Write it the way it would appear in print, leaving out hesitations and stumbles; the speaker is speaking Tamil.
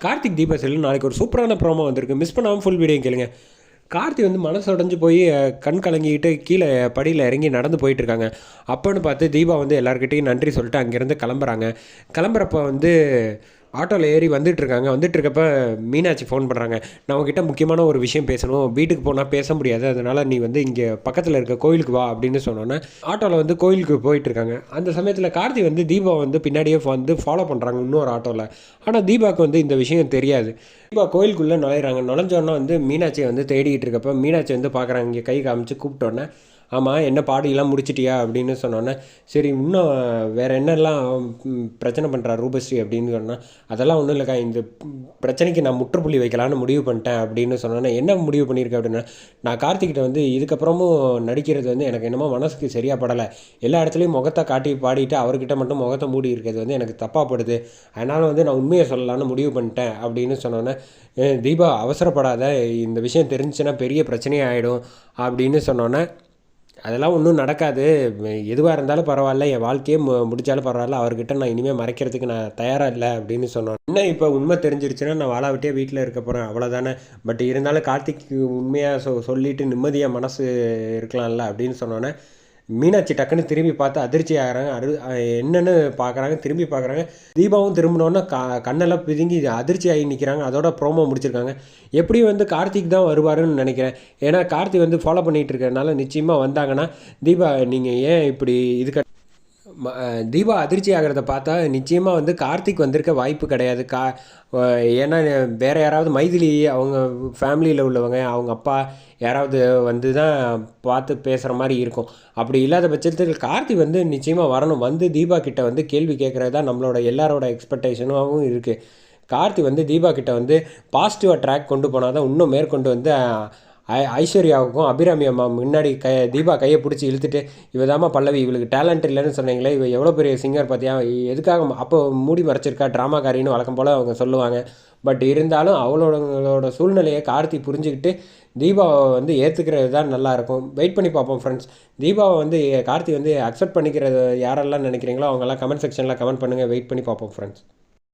கார்த்திக் தீபா செல்லும் நாளைக்கு ஒரு சூப்பரான ப்ரோமோ வந்திருக்கு. மிஸ் பண்ணாமல் ஃபுல் வீடியோ கேளுங்க. கார்த்தி வந்து மனசு உடஞ்சு போய் கண் கலங்கிட்டு கீழே படியில் இறங்கி நடந்து போயிட்டுருக்காங்க. அப்போன்னு பார்த்து தீபா வந்து எல்லாருக்கிட்டையும் நன்றி சொல்லிட்டு அங்கேருந்து கிளம்புறாங்க. கிளம்புறப்ப வந்து ஆட்டோவில் ஏறி வந்துட்டுருக்காங்க. வந்துட்டுருக்கப்ப மீனாட்சி ஃபோன் பண்ணுறாங்க. நான் உங்ககிட்ட முக்கியமான ஒரு விஷயம் பேசணும். வீட்டுக்கு போனால் பேச முடியாது, அதனால் நீ வந்து இங்கே பக்கத்தில் இருக்க கோயிலுக்கு வா அப்படின்னு சொன்னோன்னே ஆட்டோவில் வந்து கோயிலுக்கு போயிட்டுருக்காங்க. அந்த சமயத்தில் கார்த்தி வந்து தீபா வந்து பின்னாடியே வந்து ஃபாலோ பண்ணுறாங்க இன்னொரு ஆட்டோவில். ஆனால் தீபாவுக்கு வந்து இந்த விஷயம் தெரியாது. தீபா கோயிலுக்குள்ளே நுழையிறாங்க. நுழைஞ்சோன்னே வந்து மீனாட்சியை வந்து தேடிக்கிட்டு இருக்கப்போ மீனாட்சி வந்து பார்க்குறாங்க. இங்கே கை காமிச்சு கூப்பிட்டோன்னே, ஆமாம் என்ன பாடியெல்லாம் முடிச்சிட்டியா அப்படின்னு சொன்னோன்னே, சரி இன்னும் வேறு என்னெல்லாம் பிரச்சனை பண்ணுறா ரூபஸ்ரீ அப்படின்னு சொன்னால், அதெல்லாம் ஒன்றும் இல்லைக்கா, இந்த பிரச்சனைக்கு நான் முற்றுப்புள்ளி வைக்கலான்னு முடிவு பண்ணிட்டேன் அப்படின்னு சொன்னோன்னே, என்ன முடிவு பண்ணியிருக்கேன் அப்படின்னா, நான் கார்த்திகிட்ட வந்து இதுக்கப்புறமும் நடிக்கிறது வந்து எனக்கு என்னமோ மனசுக்கு சரியாக படலை. எல்லா இடத்துலையும் முகத்தை காட்டி பாடிட்டு அவர்கிட்ட மட்டும் முகத்தை மூடி இருக்கிறது வந்து எனக்கு தப்பாக படுது. அதனால் வந்து நான் உண்மையை சொல்லலான்னு முடிவு பண்ணிட்டேன் அப்படின்னு சொன்னோன்னே, தீபா அவசரப்படாத, இந்த விஷயம் தெரிஞ்சுன்னா பெரிய பிரச்சனையாக ஆகிடும் அப்படின்னு சொன்னோன்னே, அதெல்லாம் ஒன்றும் நடக்காது, எதுவாக இருந்தாலும் பரவாயில்ல, என் வாழ்க்கையே முடித்தாலும் பரவாயில்ல, அவர்கிட்ட நான் இனிமேல் மறைக்கிறதுக்கு நான் தயாராக இல்லை அப்படின்னு சொன்னோம். என்ன இப்போ உண்மை தெரிஞ்சிருச்சுன்னா நான் வாழா விட்டே வீட்டில் இருக்க போகிறேன், அவ்வளோதானே. பட் இருந்தாலும் கார்த்திக்கு உண்மையாக சொல்லிவிட்டு நிம்மதியாக மனசு இருக்கலாம்ல அப்படின்னு சொன்னோன்னே, மீனாட்சி டக்குன்னு திரும்பி பார்த்து அதிர்ச்சி ஆகிறாங்க. என்னென்னு பார்க்குறாங்க, திரும்பி பார்க்குறாங்க. தீபாவும் திரும்பினோன்னா கண்ணெல்லாம் பிதுங்கி அதிர்ச்சி ஆகி நிற்கிறாங்க. அதோட ப்ரோமோ முடிச்சிருக்காங்க. எப்படியும் வந்து கார்த்திக் தான் வருவாருன்னு நினைக்கிறேன். ஏன்னா கார்த்தி வந்து ஃபாலோ பண்ணிகிட்டு இருக்கிறதுனால நிச்சயமாக வந்தாங்கன்னா, தீபா நீங்கள் ஏன் இப்படி இதுக்கு தீபா அதிர்ச்சி ஆகிறத பார்த்தா நிச்சயமாக வந்து கார்த்திக் வந்திருக்க வாய்ப்பு கிடையாது. ஏன்னா வேறு யாராவது மைதிலி அவங்க ஃபேமிலியில் உள்ளவங்க, அவங்க அப்பா யாராவது வந்து தான் பார்த்து பேசுகிற மாதிரி இருக்கும். அப்படி இல்லாத பட்சத்தில் கார்த்தி வந்து நிச்சயமாக வரணும். வந்து தீபா கிட்ட வந்து கேள்வி கேட்குறது தான் நம்மளோட எல்லாரோட எக்ஸ்பெக்டேஷனாகவும் இருக்குது. கார்த்தி வந்து தீபா கிட்ட வந்து பாசிட்டிவாக ட்ராக் கொண்டு போனால் தான் இன்னும் மேற்கொண்டு வந்து ஐஸ்வர்யாவுக்கும் அபிராமி அம்மா முன்னாடி தீபா கையை பிடிச்சி இழுத்துட்டு, இவதாம்மா பல்லவி, இவளுக்கு டேலண்ட் இல்லைன்னு சொன்னீங்களே, இவ எவ்வளோ பெரிய சிங்கர் பார்த்தியா, எதுக்காக அப்போ மூடி மறைச்சிருக்கா, ட்ராமாக்காரின்னு வழக்கம் போல் அவங்க சொல்லுவாங்க. பட் இருந்தாலும் அவளோட சூழ்நிலையை கார்த்தி புரிஞ்சுக்கிட்டு தீபாவை வந்து ஏற்றுக்கிறது தான் நல்லாயிருக்கும். வெயிட் பண்ணி பார்ப்போம் ஃப்ரெண்ட்ஸ். தீபாவை வந்து கார்த்தி வந்து அக்செப்ட் பண்ணிக்கிறது யாரெல்லாம் நினைக்கிறீங்களோ அவங்கெல்லாம் கமெண்ட் செக்ஷனில் கமெண்ட் பண்ணுங்கள். வெயிட் பண்ணி பார்ப்போம் ஃப்ரெண்ட்ஸ்.